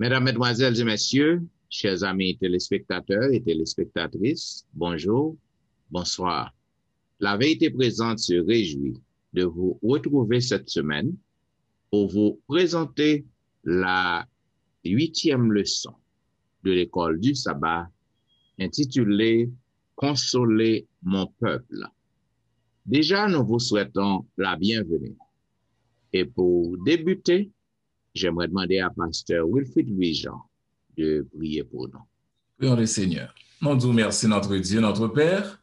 Mesdames, Mesdemoiselles et Messieurs, chers amis téléspectateurs et téléspectatrices, bonjour, bonsoir. La vérité présente se réjouit de vous retrouver cette semaine pour vous présenter la 8e leçon de l'école du sabbat intitulée Consoler mon peuple. Déjà, nous vous souhaitons la bienvenue. Et pour débuter, j'aimerais demander à Pasteur Wilfrid Louis-Jean de prier pour nous. Prions le Seigneur. Nous disons merci notre Dieu, notre Père,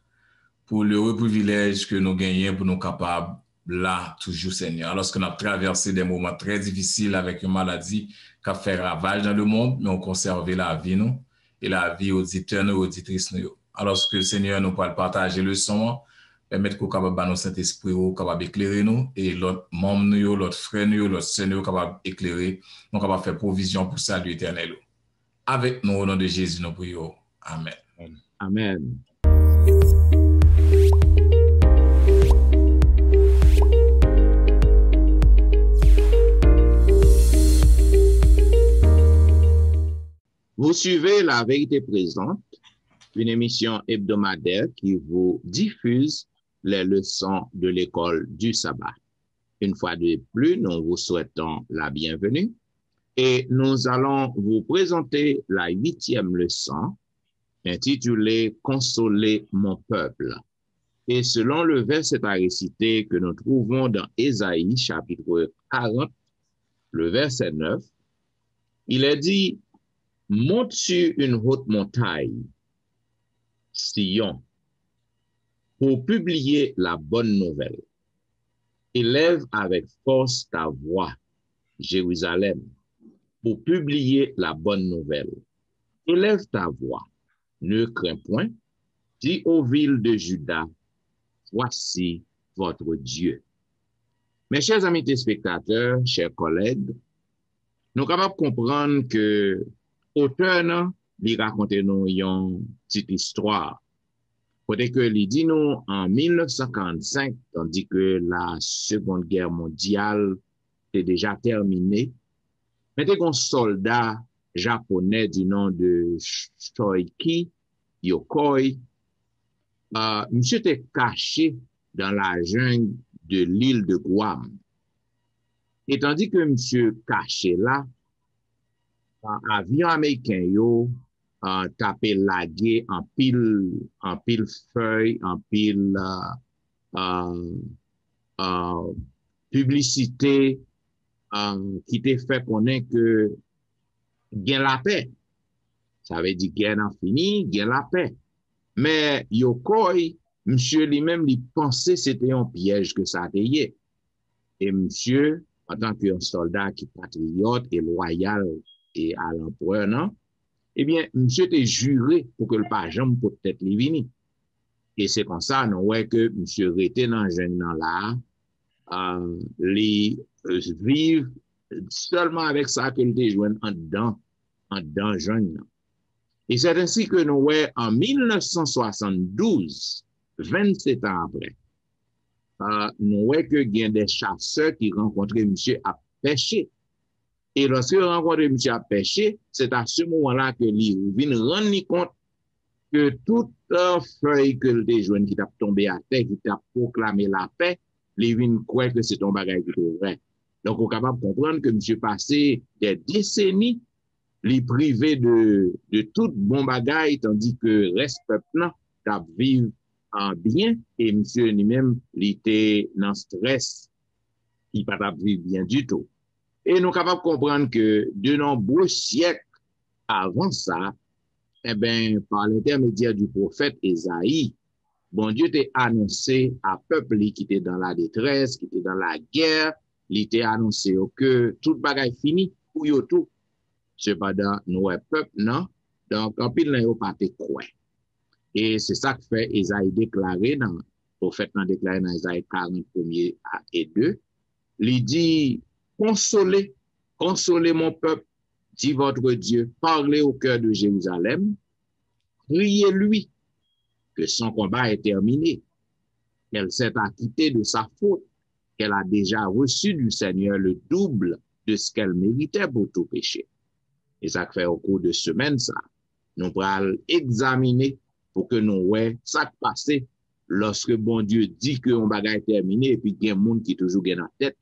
pour l'heureux privilège que nous gagnons pour nous capables, là, toujours Seigneur. Lorsque nous avons traversé des moments très difficiles avec une maladie qui a fait ravage dans le monde, mais on conserve la vie, nous, et la vie auditeurs, nous, auditrices, nous. Alors que le Seigneur nous parle partager le son, permettre qu'on capable de nous Saint-Esprit, capable d'éclairer nous, et l'autre membre, nous, l'autre frère, nous, l'autre sœur, nous, capable d'éclairer, nous, capable de faire provision pour salut éternel. Avec nous, au nom de Jésus, nous prions. Amen. Amen. Vous suivez La Vérité Présente, une émission hebdomadaire qui vous diffuse les leçons de l'école du sabbat. Une fois de plus, nous vous souhaitons la bienvenue et nous allons vous présenter la 8e leçon intitulée Consoler mon peuple. Et selon le verset à réciter que nous trouvons dans Ésaïe chapitre 40, le verset 9, il est dit: monte sur une haute montagne, Sion, pour publier la bonne nouvelle. Élève avec force ta voix, Jérusalem, pour publier la bonne nouvelle. Élève ta voix, ne crains point, dis aux villes de Juda, voici votre Dieu. Mes chers amis téléspectateurs, chers collègues, nous sommes capables de comprendre que l'auteur, il raconte nous une petite histoire. Côté que il dit nous en 1945, tandis que la Seconde Guerre mondiale était déjà terminée, mais il y a un soldat japonais du nom de Shoichi Yokoi. Monsieur était caché dans la jungle de l'île de Guam. Et tandis que monsieur caché là, un avion américain yo tapé lagué en pile feuille, en pile publicité qui te fait connaître que gain la paix. Ça veut dire guerre n'a fini, gain la paix. Mais Yokoi, monsieur lui-même, il pensait que c'était un piège que ça était. Et monsieur, en tant qu'un soldat qui patriote et loyal et à l'empereur, non? Eh bien, monsieur était juré pour que le pas jamais peut-être les venir. Et c'est comme ça, nous voyons que monsieur était dans jeune là, les vivre seulement avec ça que le joint en dedans jeune. Et c'est ainsi que nous voyons en 1972, 27 ans après, nous voyons que il y a des chasseurs qui rencontraient monsieur à pêcher. Et lorsque rencontre monsieur à pêcher, c'est à ce moment-là que lui vient rendre compte que toute feuille que le jeune qui t'a tombé à terre, qui t'a proclamé la paix, lui vient croire que c'est un bagage qui est vrai. Donc, on est capable de comprendre que monsieur passé des décennies, les privé de tout bon bagage, tandis que reste peuple t'a vivre en bien, et monsieur lui-même, il était dans stress, il pas vivre bien du tout. Et nous sommes capables de comprendre que de nombreux siècles avant ça, eh ben, par l'intermédiaire du prophète Ésaïe, bon Dieu t'a annoncé à peuple qui était dans la détresse, qui était dans la guerre, il t'a annoncé que tout bagaille fini pour yo tout. Cependant, nous, peuple, non? Donc, en pile, nous pas te croire. Et c'est ça que fait Ésaïe déclaré dans, le prophète n'a déclaré dans Ésaïe 40, 1er et 2. Il dit, consolez mon peuple, dit votre Dieu, parlez au cœur de Jérusalem, priez-lui que son combat est terminé, qu'elle s'est acquittée de sa faute, qu'elle a déjà reçu du Seigneur le double de ce qu'elle méritait pour tout péché. Et ça fait au cours de semaine, ça, nous pourrons examiner pour que nous voyons ça qui passe lorsque bon Dieu dit que on bagage est terminé et puis il y a un monde qui toujours dans la tête,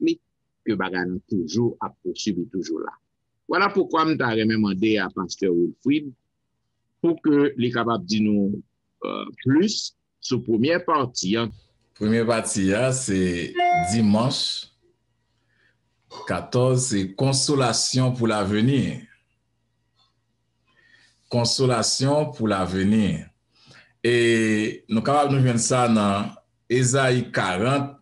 que bagage toujours à poursuivre toujours là. Voilà pourquoi je t'ai demandé à Pasteur Wilfrid pour que les capables de dire nous plus sur première partie. Première partie, c'est dimanche 14, c'est consolation pour l'avenir. Consolation pour l'avenir. Et nous sommes capables de voir ça dans Ésaïe 40,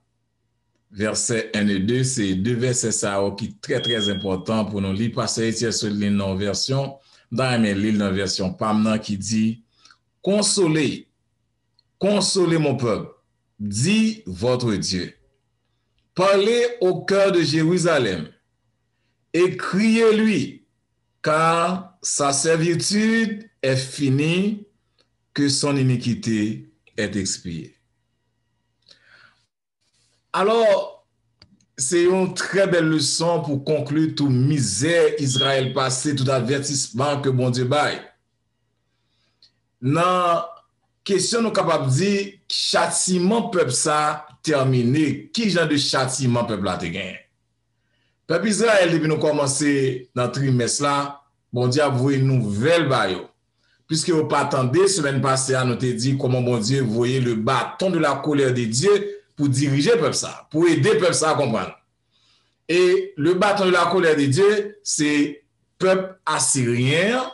versets 1 et 2. C'est deux versets ça qui sont très très importants pour nous lire. Parce que c'est sur l'île dans version, dans l'île dans version PAM qui dit consolez, consolez mon peuple, dit votre Dieu. Parlez au cœur de Jérusalem et criez-lui, car sa servitude est finie, que son iniquité est expiée. Alors, c'est une très belle leçon pour conclure toute misère Israël passé, tout avertissement que bon Dieu baille. Dans question, nous sommes capables de dire châtiment peuple ça terminé. Qui genre de châtiment peuple a te gagné? Peuple Israël, depuis nous commencer dans le trimestre là, bon Dieu a voué une nouvelle baille. Puisque vous pas attendez, semaine passée, nous te dit comment bon Dieu voyait le bâton de la colère de Dieu pour diriger le peuple ça, pour aider le peuple ça à comprendre. Et le bâton de la colère de Dieu, c'est peuple assyrien,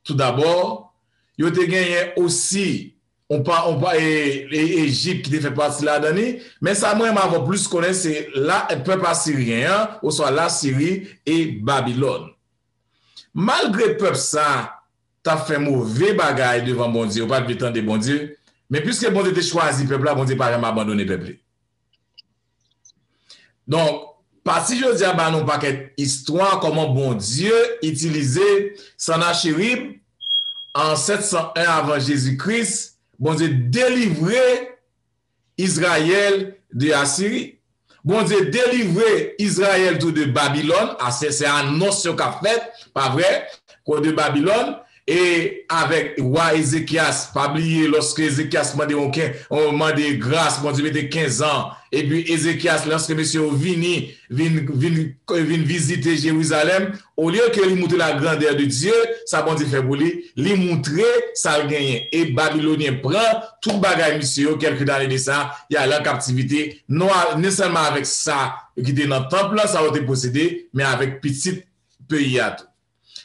tout d'abord. Il a gagné aussi, on parle Égypte qui fait partie de la dernière, mais ça, moi, je plus connaître, c'est le peuple assyrien, ou soit la Syrie et Babylone. Malgré le peuple ça, t'as fait mauvais bagaille devant bon Dieu, ou pas de temps de bon Dieu, mais puisque bon Dieu t'a choisi le peuple là, bon Dieu pas abandonné le peuple. Donc, parce que je dis à nous paquet histoire comment bon Dieu utilisait Sennachérib en 701 avant Jésus-Christ, bon Dieu délivrer Israël de Assyrie. Bon Dieu délivrer Israël de Babylone, c'est un notion qu'a fait, pas vrai, de Babylone. Et avec roi Ézéchias, pas oublier lorsque Ézéchias m'a demandé grâce, bon Dieu mettait 15 ans. Et puis Ézéchias, lorsque monsieur vini visiter Jérusalem, au lieu que lui montrer la grandeur de Dieu, ça bon Dieu fait pour lui montrer ça le gagner. Et Babylonien prend tout bagage monsieur, quelques années de ça, il y a la captivité, non seulement avec ça qui était dans le temple, ça a été possédé, mais avec petit pays à tout.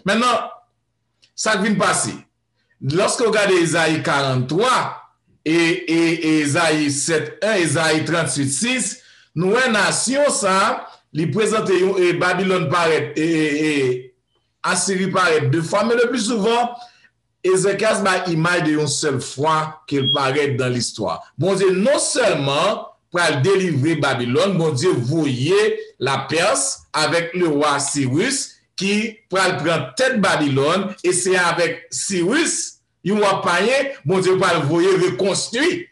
Maintenant, ça vient passer. Lorsque vous regardez Ésaïe 43 et Ésaïe 7.1, Ésaïe 38.6, nous, une nation, ça, les présenter et Babylone paraît et Assyrie paraît deux fois, mais le plus souvent, Ézéchias m'a image d'une seule fois qu'il paraît dans l'histoire. Bon Dieu, non seulement pour délivrer Babylone, bon Dieu voyait la Perse avec le roi Cyrus, qui prend tête Babylone, et c'est avec Cyrus, il va payer, bon Dieu va le voyer reconstruit,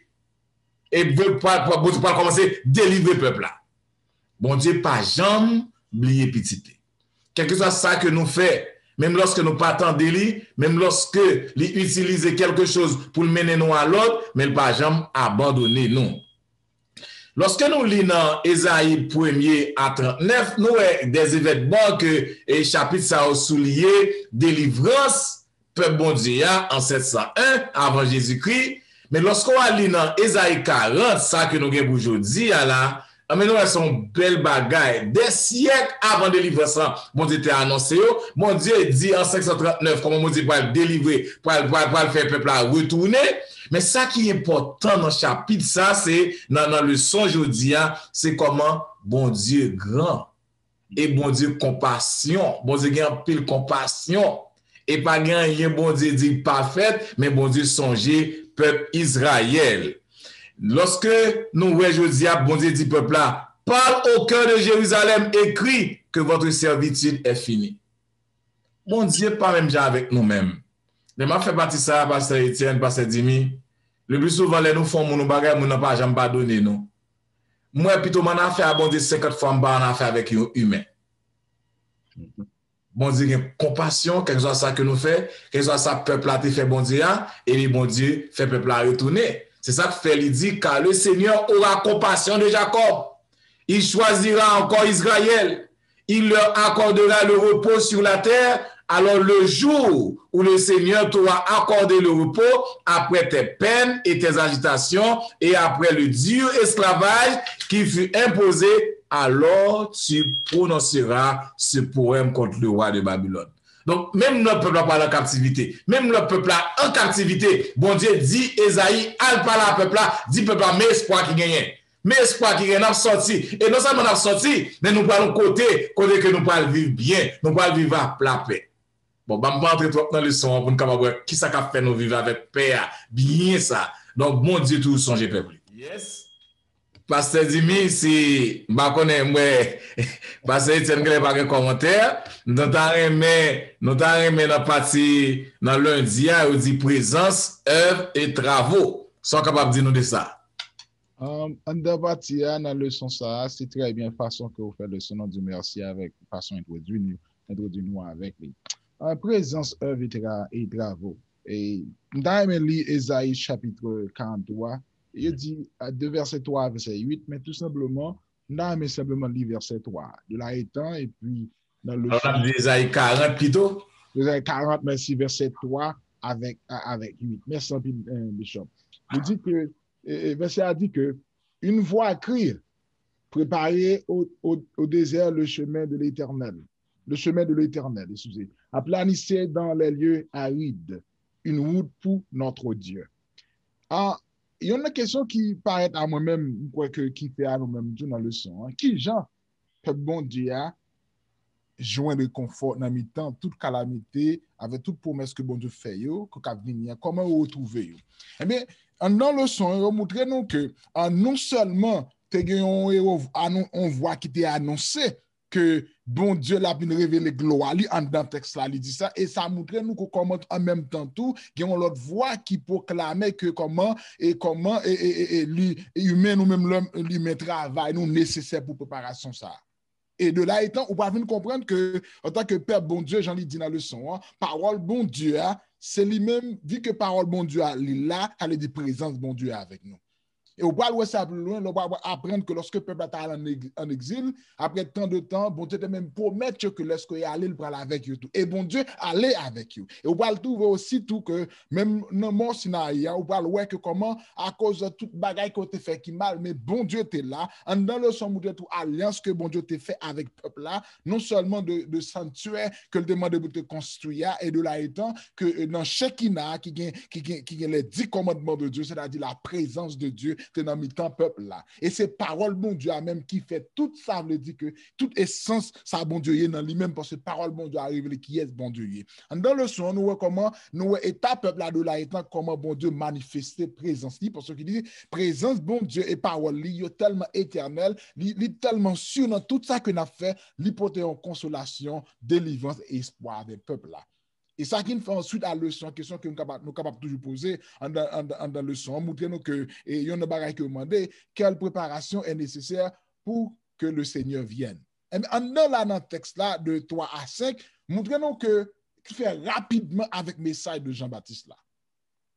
et bon Dieu va commencer à délivrer le peuple là. Bon Dieu pas jamais oublier petit. Quel que soit ça que nous faisons, même lorsque nous partons de lui, même lorsque lui utilise quelque chose pour le mener nous à l'autre, mais il pas jamais abandonner nous. Lorsque nous lisons Ésaïe 1er à 39, nous avons des événements que le chapitre ça a souligné délivrance peuple bon Dieu en 701 avant Jésus-Christ. Mais lorsqu'on lit dans Ésaïe 40, ça que nous avons aujourd'hui, là, mais nous avons une belle bagaille. Des siècles avant délivrance, mon Dieu t'a annoncé, mon Dieu dit en 539 comment mon Dieu va le délivrer, pour le faire peuple à retourner. Mais ça qui est important dans le chapitre, ça, c'est dans le son aujourd'hui, c'est comment bon Dieu grand et bon Dieu compassion. Bon Dieu a pile compassion. Et pas rien, bon Dieu dit parfait, mais bon Dieu songeait peuple Israël. Lorsque nous voyons aujourd'hui, bon Dieu dit peuple là, parle au cœur de Jérusalem, écrit que votre servitude est finie. Bon Dieu, pas même déjà avec nous-mêmes. Je m'a fait partie de ça, Pasteur Etienne, Pasteur Dimi. Le plus souvent, les nous font mon bagage, nous n'avons pas jamais donné nous. Moi, plutôt, mon affaire, bon Dieu, 50 fois, on a affaire avec un humain. bon Dieu a compassion, quelque chose ça que nous fait, quelque chose ça peuple a fait bon Dieu, et puis bon Dieu fait peuple à retourner. C'est ça que fait, il dit, car le Seigneur aura compassion de Jacob. Il choisira encore Israël. Il leur accordera le repos sur la terre. Alors le jour où le Seigneur t'aura accordé le repos, après tes peines et tes agitations, et après le dur esclavage qui fut imposé, alors tu prononceras ce poème contre le roi de Babylone. Donc, même notre peuple pas en captivité, même notre peuple en captivité, bon Dieu dit, Esaïe, al parle à peuple là, dit peuple là, mais espoir qui gagne. Mais espoir qui gagne, n'a sorti. Et non seulement n'a sorti, mais nous parlons côté que nous parlons vivre bien, nous parlons vivre à la paix. Bon, bah, je vais entrer dans le son pour nous capable qui ça qu'a fait nous vivre avec paix, bien ça. Donc, bon Dieu, tout songe peuple. Yes. Pasteur Dimi, si je connais, moi, Pasteur Etienne, il n'y a pas de commentaire. Nous avons aimé la partie dans lundi, où dit présence, œuvre et travaux. Sont capables de dire nous de ça. En deux parties, dans la leçon, ça, c'est très bien façon que vous faites le son du merci avec façon introduire nous avec lui. En présence, œuvre et travaux. Et dans Ésaïe chapitre 43, il dit de verset 3 à verset 8, mais tout simplement, mais simplement lire verset 3. De là étant, et puis dans le. Alors, Ésaïe 40 plutôt. Ésaïe 40, merci, verset 3 avec 8. Merci, Bishop. Il dit que, verset a dit que, une voix crie, préparez au désert le chemin de l'Éternel. Le chemin de l'Éternel, excusez. Aplanissez dans les lieux arides une route pour notre Dieu. Ah, il y a une question qui paraît à moi-même, qui fait à nous-mêmes tout dans le son. Qui, Jean, peuple bon Dieu, a joint le confort dans mi-temps, toute calamité, avec toute promesse que bon Dieu fait, comment vous retrouvez? Eh bien, dans le son, on montre nous que non seulement on voit qui était annoncé que bon Dieu l'a bien révélé gloire dans le texte là, il dit ça, et ça montre nous que comment en même temps tout, il y a une autre voix qui proclamait que comment l'humain nous même l'homme lui travail nous nécessaire pour préparation ça. Et de là étant, on va venir comprendre que en tant que Père bon Dieu, j'en ai dit dans le son, parole bon Dieu, c'est lui-même, vu que parole bon Dieu est là, elle est de présence bon Dieu avec nous. Et on va voir ça plus loin, on va apprendre que lorsque le peuple est en exil, après tant de temps, bon Dieu te même promettre que lorsque il allait, il parle avec eux tout. Et bon Dieu allait avec eux. Et on va le trouver aussi tout que, même dans mon Sinaï, on va voir que comment, à cause de toute bagaille qu'on te fait qui mal, mais bon Dieu t'es là, en dans le son de toute alliance que bon Dieu t'a fait avec le peuple là, non seulement de sanctuaire que le demande de te construire, et de là étant que dans Shekinah, qui a les 10 commandements de Dieu, c'est-à-dire la présence de Dieu, dans le temps peuple là. Et c'est parole bon Dieu même qui fait tout ça, veut dire que toute essence, ça bon Dieu est dans lui-même, parce que parole bon Dieu a révélé qui est bon Dieu. Dans le son, nous voyons comment, nous voyons état peuple là de là étant, comment bon Dieu manifester présence, parce qu'il dit, présence bon Dieu et parole, il est tellement éternel, il est tellement sûr dans tout ça que nous avons fait, l'hypothèse en consolation, délivrance et espoir des peuples là. Et ça qui nous fait ensuite à la leçon, question que nous sommes capables toujours poser dans la leçon, montrez-nous que, et il y a une bagaille que vous demandez, quelle préparation est nécessaire pour que le Seigneur vienne. Et dans le texte là, de 3 à 5, montrez-nous que, qui fait rapidement avec le message de Jean-Baptiste là.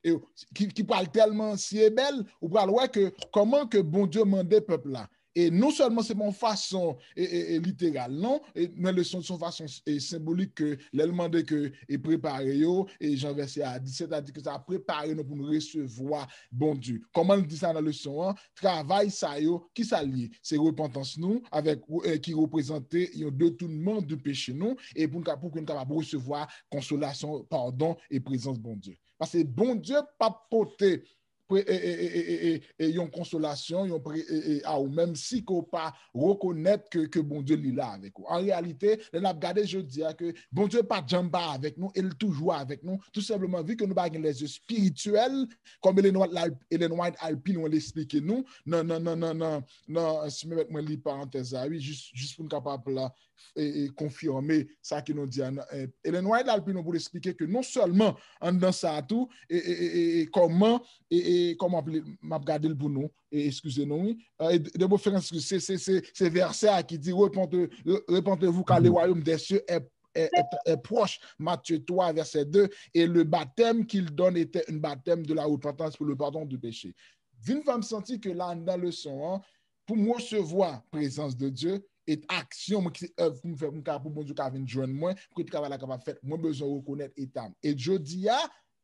Et qui parle tellement si est belle, ou parle ouais que comment que bon Dieu mandait peuple là. Et non seulement c'est mon façon littérale, non, mais le son façon symbolique que l'élément de que est préparé et Jean verset à 17 a dit que ça a préparé nous pour nous recevoir bon Dieu. Comment on dit ça dans le son? Travail ça yo qui s'allie, c'est repentance nous avec qui représentait un détournement du péché nous et pour que nous capable recevoir consolation, pardon et présence bon Dieu. Parce que bon Dieu pas porter et une consolation, ou même si qu'on pas reconnaître que bon Dieu est là avec nous. En réalité, on a regardé, je dis que bon Dieu pas jamba avec nous, il est toujours avec nous, tout simplement vu que nous avons les yeux spirituels, comme les noirs alpines ont l'expliqué nous, non, si je mets moi les parenthèses à oui, juste pour nous capable là et confirmer ça qui nous dit. Et les noirs alpines pour expliquer que non seulement en dans ça tout et comment comment m'a regardé pour nous et excusez-nous de faire c'est verset qui dit répondez-vous car le royaume des cieux est est proche. Matthieu 3, verset 2. Et le baptême qu'il donne était un baptême de la repentance pour le pardon du péché. Vine va me sentir que là, dans le son, pour moi recevoir présence de Dieu, et action moi qui œuvre pour me faire pour bon Dieu qui vient joindre moi pour que travail là capable faire moi besoin reconnaître état et Dieu dit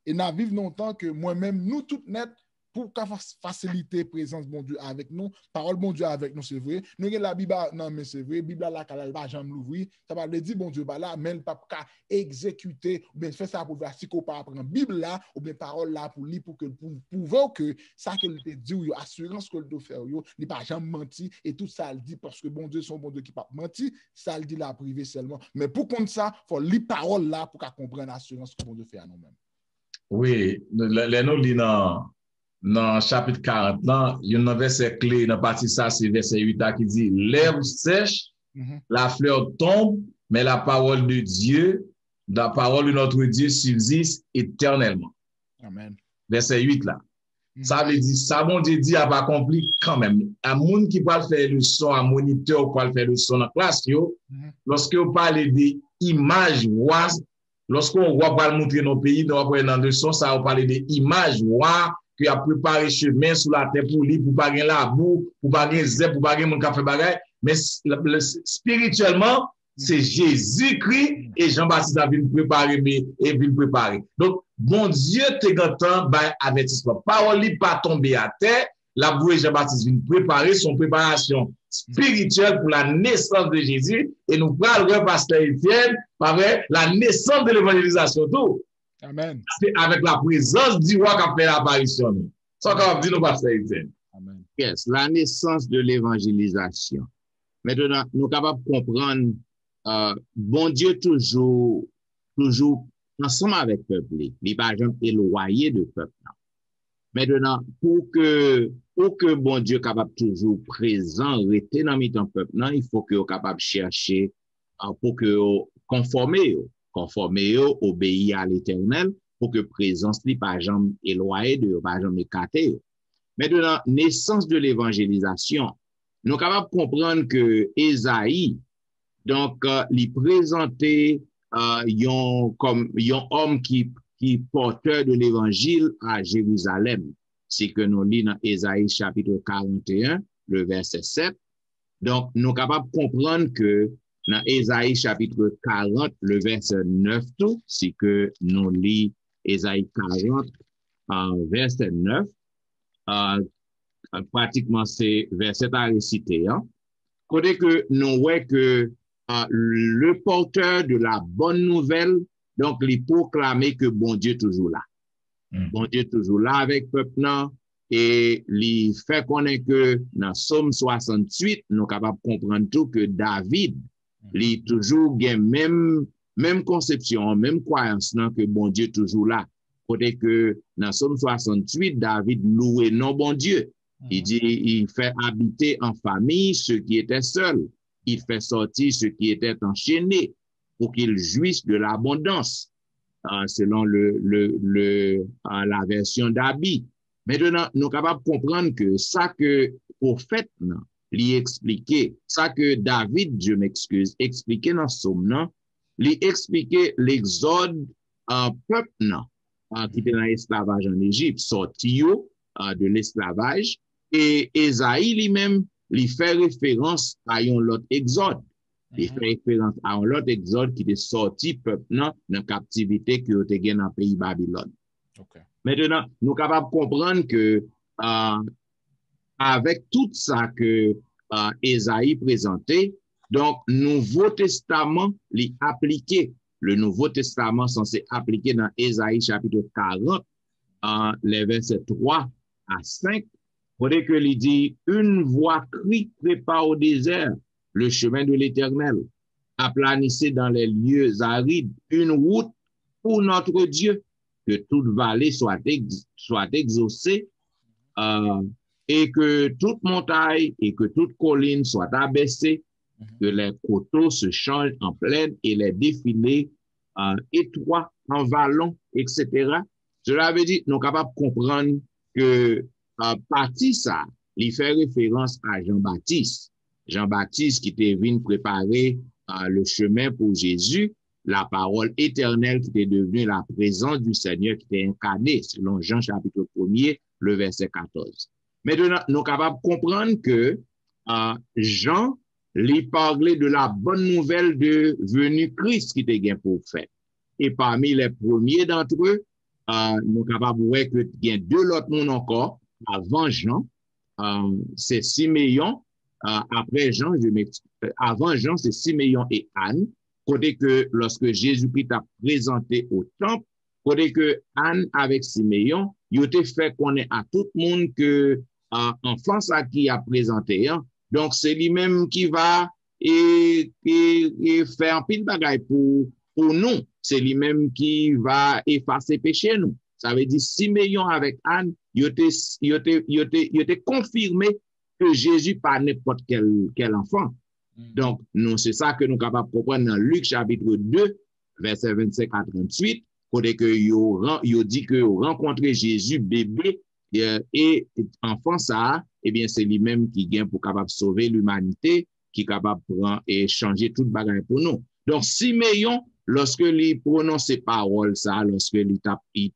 et n'a vivre longtemps que moi-même nous tout net pour faciliter présence bon Dieu avec nous parole bon Dieu avec nous c'est vrai nous avons la Bible non mais c'est vrai Bible là qu'elle va jamais l'ouvrir ça va le dire bon Dieu là mais pas exécuter ou bien faire ça pour si qu'on pas apprendre Bible là ou bien parole là pour lire pour prouver que ça que te dit ou assurance que le doit faire yo il pas jamais menti et tout ça le dit parce que bon Dieu son bon Dieu qui pas menti ça le dit la privé seulement mais pour contre ça faut lire parole là pour comprendre l'assurance que bon Dieu fait à nous-mêmes. Oui, les nous lisons dans chapitre 40, il y a un verset clé dans partie ça, c'est verset 8 qui dit l'herbe sèche, la fleur tombe, mais la parole de Dieu, la parole de notre Dieu subsiste éternellement. Amen. Verset 8 là. Ça veut dire, ça bon Dieu dit a pas accompli quand même. Un monde qui va faire le son, un moniteur qui va faire le son dans la classe, lorsque vous parlez des images, lorsqu'on va montrer nos pays, nous va dans le son, ça va parler des images, qui a préparé chemin sous la terre pour lui, pour pas gagner la boue, pour pas gagner zèbre, pour pas gagner mon café bagay. Mais spirituellement, c'est Jésus-Christ et Jean-Baptiste a venu préparer, Donc, bon Dieu te gantan, avertissement. Parole li pas tomber à terre, la bouée Jean-Baptiste vient préparer son préparation spirituelle pour la naissance de Jésus et nous parlons le pasteur Étienne, la naissance de l'évangélisation tout. Amen. C'est avec la présence du roi qui a fait l'apparition. Ça, qu'on dit, nous, pasteur Étienne. Amen. Yes, la naissance de l'évangélisation. Maintenant, nous sommes capables de comprendre, bon Dieu toujours ensemble avec le peuple. Il n'est pas jamais éloigné de peuple. Maintenant, pour que bon Dieu capable toujours présent, rester dans le peuple, il faut que vous capable de chercher pour que conformer, obéir à l'Éternel, pour que présence n'est pas jamais éloignée de, pas jamais écartée. Maintenant, naissance de l'évangélisation, nous sommes capables de comprendre que Ésaïe, donc, il présentait comme un homme qui porteur de l'évangile à Jérusalem. C'est que nous lisons dans Ésaïe chapitre 41, le verset 7. Donc, nous sommes capables de comprendre que dans Ésaïe chapitre 40, le verset 9, tout, c'est que nous lisons Ésaïe 40, verset 9. Pratiquement, c'est verset à réciter. Côté que nous voyons que le porteur de la bonne nouvelle, donc, il proclamer que bon Dieu est toujours là. Bon Dieu est toujours là avec le peuple, et il fait connaître que dans Somme 68, nous sommes capables de comprendre tout que David, il toujours gagne même conception, même croyance, que bon Dieu est toujours là. Côté que dans Somme 68, David louait non bon Dieu. Il dit, il fait habiter en famille ceux qui étaient seuls. Il fait sortir ceux qui étaient enchaînés pour qu'ils jouissent de l'abondance, selon la version d'Abi. Maintenant, nous sommes capables de comprendre que ça que prophète lui expliquait, ça que David, je m'excuse, expliquait dans Somme, lui expliquait l'exode peuple qui était dans l'esclavage en Égypte, sorti de l'esclavage, et Ésaïe lui-même lui fait référence à l'autre exode. Il fait référence à l'autre exode qui est sorti peuple dans la captivité qui était gagné dans le pays Babylone. Okay. Maintenant, nous sommes capables de comprendre que avec tout ça que Ésaïe présentait, donc Nouveau Testament l'y appliqué. Le Nouveau Testament censé appliquer dans Ésaïe chapitre 40, les versets 3 à 5, pour que il dit une voix crie prépare au désert le chemin de l'Éternel, aplanissez dans les lieux arides une route pour notre Dieu, que toute vallée soit exaucée, et que toute montagne et que toute colline soit abaissée, que les coteaux se changent en plaine et les défilés étroits en vallons, etc. Cela veut dire, nous sommes capables de comprendre que partie ça, il fait référence à Jean-Baptiste. Jean-Baptiste qui était venu préparer le chemin pour Jésus. la parole éternelle qui était devenue la présence du Seigneur qui était incarnée, selon Jean chapitre 1er, le verset 14. Maintenant, nous sommes capables de comprendre que Jean lui parlait de la bonne nouvelle de venue Christ qui était bien pour faire. Et parmi les premiers d'entre eux, nous sommes capables de voir qu'il y a deux autres mondes encore, avant Jean, c'est Siméon, après Jean, avant Jean, c'est Siméon et Anne, côté que lorsque Jésus-Christ a présenté au temple, côté que Anne avec Siméon, il a fait connaître à tout le monde que enfant ça qui a présenté, hein. Donc c'est lui-même qui va et faire un pile bagaille pour nous, c'est lui-même qui va effacer péché nous. Ça veut dire Siméon avec Anne, il était confirmé que Jésus pas n'importe quel enfant. Donc, nous, c'est ça que nous sommes capables de comprendre dans Luc chapitre 2, verset 25 à 38, côté que il dit que rencontrer Jésus bébé et enfant ça, eh bien, c'est lui-même qui vient pour capable sauver l'humanité, qui est capable de prendre et changer toute bagarre pour nous. Donc, Siméon, lorsque il prononce ces paroles, ça, lorsque il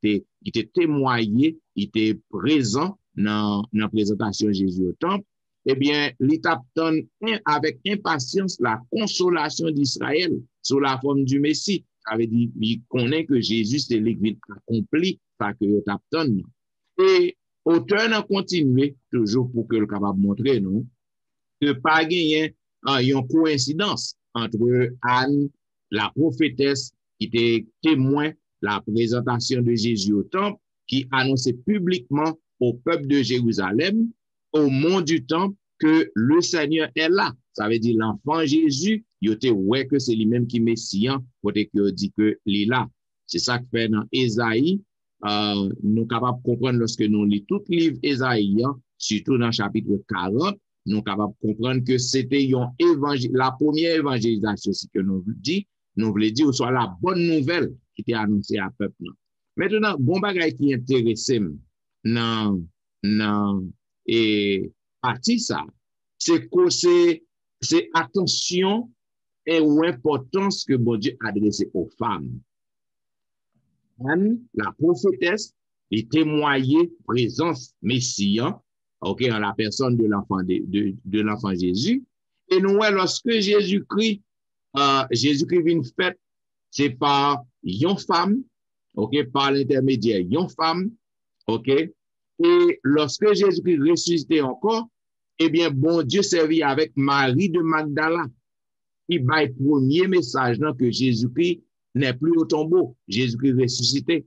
était témoigné, il était présent dans la présentation de Jésus au temple, eh bien, il attend avec impatience la consolation d'Israël sous la forme du Messie. Ça veut dire qu'il connaît que Jésus, c'est l'église accompli, ça que il attend. Et auteur a continué, toujours pour que le capable montrer, nous, que pas gagné une coïncidence entre Anne, la prophétesse, qui était témoin de la présentation de Jésus au temple, qui annonçait publiquement au peuple de Jérusalem, au monde du temple, que le Seigneur est là. Ça veut dire l'enfant Jésus, il était ouais que c'est lui-même qui est messian, côté que dit que il est là. C'est ça que fait dans Ésaïe. Nous sommes capables de comprendre lorsque nous lisons tout le livre Ésaïe, surtout dans le chapitre 40, nous sommes capables de comprendre que c'était la première évangélisation, c'est que nous voulons dire, soit la bonne nouvelle qui était annoncée à peuple. Maintenant, bon bagay qui intéresse dans et partie ça, c'est que c'est attention et ou importance que bon Dieu adresse aux femmes. Anne, la prophétesse, est témoignée présence messian, ok, en la personne de l'enfant Jésus. Et nous, lorsque Jésus-Christ vient fait, c'est par une femme, ok, par l'intermédiaire d'une femme, ok. Et lorsque Jésus-Christ ressuscité encore, eh bien, bon Dieu servit avec Marie de Magdala. Il va le premier message que Jésus-Christ n'est plus au tombeau. Jésus-Christ ressuscité.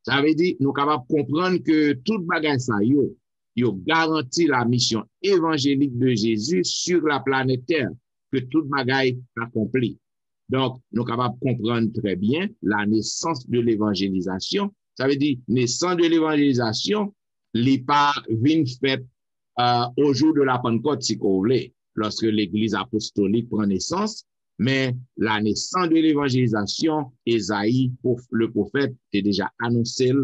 Ça veut dire, nous sommes capables de comprendre que toute bagage ça, yo garantit la mission évangélique de Jésus sur la planète Terre, que toute bagage accompli. Donc, nous sommes capables de comprendre très bien la naissance de l'évangélisation. Ça veut dire, naissance de l'évangélisation, n'est pas vient fait au jour de la Pentecôte, si vous voulez, lorsque l'Église apostolique prend naissance, mais la naissance de l'évangélisation, Ésaïe, le prophète, est déjà annoncé,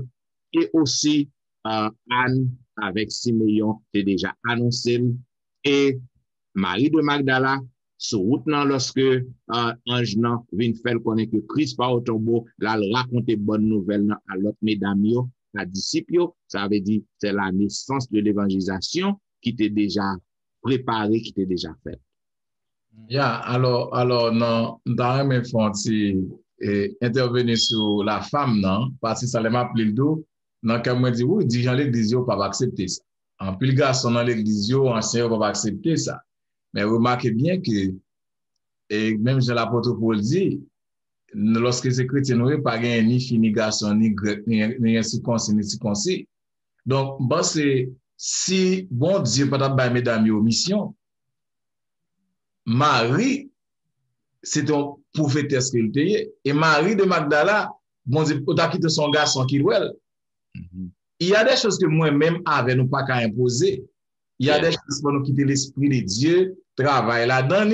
et aussi Anne avec Siméon, est déjà annoncé, et Marie de Magdala, sur route, lorsque ange vient faire connaître que Christ pas au tombeau, là, raconter bonne nouvelle à l'autre mesdames, la disciple, ça veut dire c'est la naissance de l'évangélisation qui était déjà préparée, qui était déjà faite. Alors, non, dans mes fonds, intervenir sur la femme, non, parce que ça m'a appelé le dos, non, quand moi dit, oui, dit Jean l'église, pas va accepter ça. En plus, le garçon dans l'église, ancien, pas va accepter ça. Mais remarquez bien que, et même Jean l'apôtre Paul dit, lorsque ces chrétiens n'auraient pas gagné ni fini garçon, ni grec, ni circoncis, ni circoncis. Donc, bon, c'est, si bon Dieu, peut-être, bah, mesdames, aux missions, Marie, c'est un prophétesse qu'il était, et Marie de Magdala, bon Dieu, peut-être quitté son garçon qui l'ouel. Il y a des choses que moi-même avait nous pas qu'à imposer. Il y a des choses pour nous quitter l'esprit de Dieu, travail là-dedans.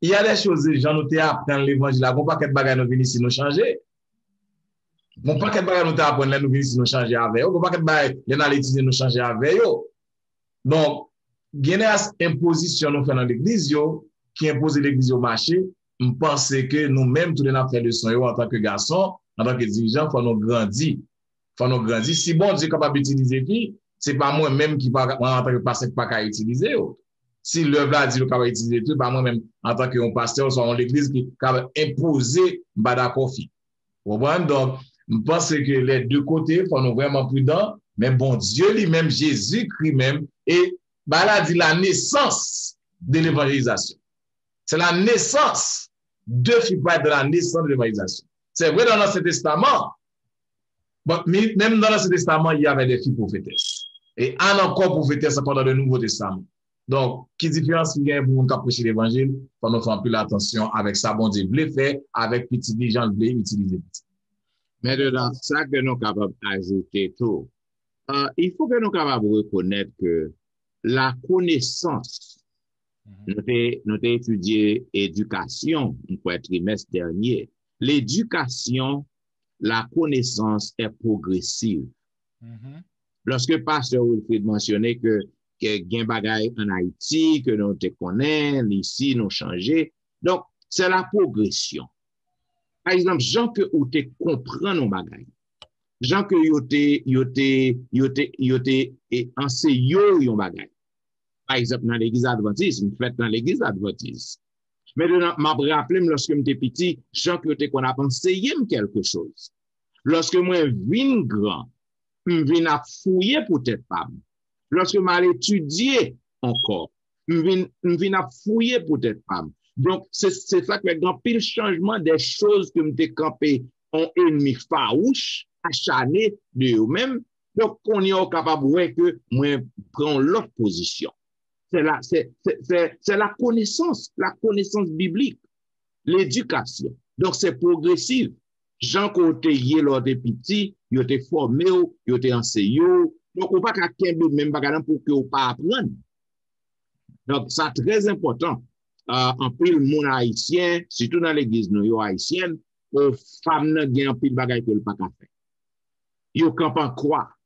Il y a des choses, j'en noté apprendre l'évangile, bon paquet de bagages nous venir ici nous changer. Bon paquet de bagages nous apprendre nous venir ici nous changer avec eux. Bon paquet de bagages les dans l'étudier nous changer avec eux. Donc, il y a une imposition nous fait dans l'église qui impose l'église au marché. je pense que nous-mêmes, tous les gens fait leçon en tant que garçons, en tant que dirigeants, il faut nous grandir. Faut nous grandir. Si bon Dieu est capable d'utiliser qui, c'est pas moi-même qui en tant que pasteur pas qu'à utiliser. Si l'œuvre là dit qu'il va utiliser tout, pas moi-même en tant que pasteur, soit en l'église qui va imposer bada kofi. Vous comprenez? Donc, je pense que les deux côtés, il faut nous vraiment prudents. Mais bon Dieu lui-même, Jésus-Christ même, et là dit la naissance de l'évangélisation. C'est la naissance. Deux filles parlent de la naissance de l'évangélisation. C'est vrai dans l'Ancien Testament. Mais même dans l'Ancien Testament, il y avait des filles prophétesses. Et un encore prophétesse encore dans le Nouveau Testament. Donc, qui différence il y a pour nous approcher l'évangile, pour nous faire plus l'attention avec ça, bon Dieu voulait faire, avec petit les gens voulaient utiliser. Mais dans ça que nous sommes capables d'ajouter tout, il faut que nous sommes capables de reconnaître que la connaissance, nous avons étudié éducation pour le trimestre dernier. L'éducation, la connaissance est progressive. Lorsque Pasteur Wilfrid mentionnait que il y a des bagailles en Haïti, que nous te connaissons, ici, nous changé. Donc, c'est la progression. Par exemple, gens que ou te comprend nos bagailles. Gens que yote enseigné yon bagaille. Par exemple, dans l'église adventiste, nous fait dans l'église adventiste. Mais m'a rappelé lorsque j'étais petit, gens que yote qu'on a enseigné quelque chose. Lorsque moi vin grand, vin a fouiller peut-être pas. Lorsque m'a étudié encore, vin a fouiller peut-être pas. Donc, c'est ça que dans pile changement des choses que m'étais campé en ennemi farouche, acharné de eux-mêmes. Donc, on y est capable de que moi prends l'autre position. C'est la connaissance biblique, l'éducation. Donc, c'est progressif. Jean côté yé lors des petits, ils étaient formés, ils étaient enseignés. Donc, on ne peut pas qu'un même bagage pour que vous pas apprendre. Donc, c'est très important. En pile monde haïtien, surtout dans l'église haïtienne, aux femmes n'a gain en pile bagage que le pas faire. Yo camp croire.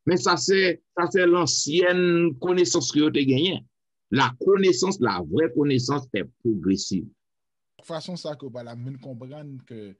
Mais ça c'est l'ancienne connaissance que vous avez gagné. La connaissance, la vraie connaissance est progressive. De façon ça que la même comprendre que